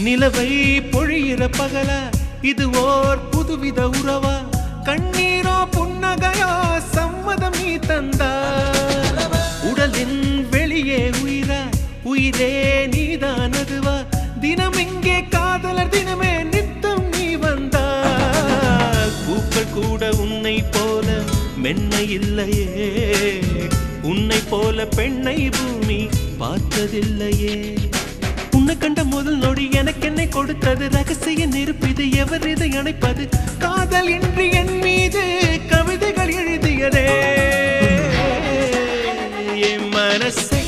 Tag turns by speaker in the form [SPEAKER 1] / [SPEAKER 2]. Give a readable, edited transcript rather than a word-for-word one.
[SPEAKER 1] நிலவை பொழியிற பகலா இது ஓர் புதுவித உறவா கண்ணீரோ புன்னகையோ சம்மதம் நீ தந்தா உடலின் வெளியே உயிரா உயிரே நீதான் அதுவா தினம் இங்கே காதலர் தினமே நித்தம் நீ வந்தா பூக்கள் கூட உன்னை போல மென்மை இல்லையே உன்னை போல பெண்ணை பூமி பார்த்ததில்லையே உன்னை கண்ட முதல் நொடி எனக்கு என்னை கொடுத்தது ரகசிய நெருப்பு இது எவர் இதை அணைப்பது காதல் இன்றி என் மீது கவிதைகள் எழுதியதே என் மனசை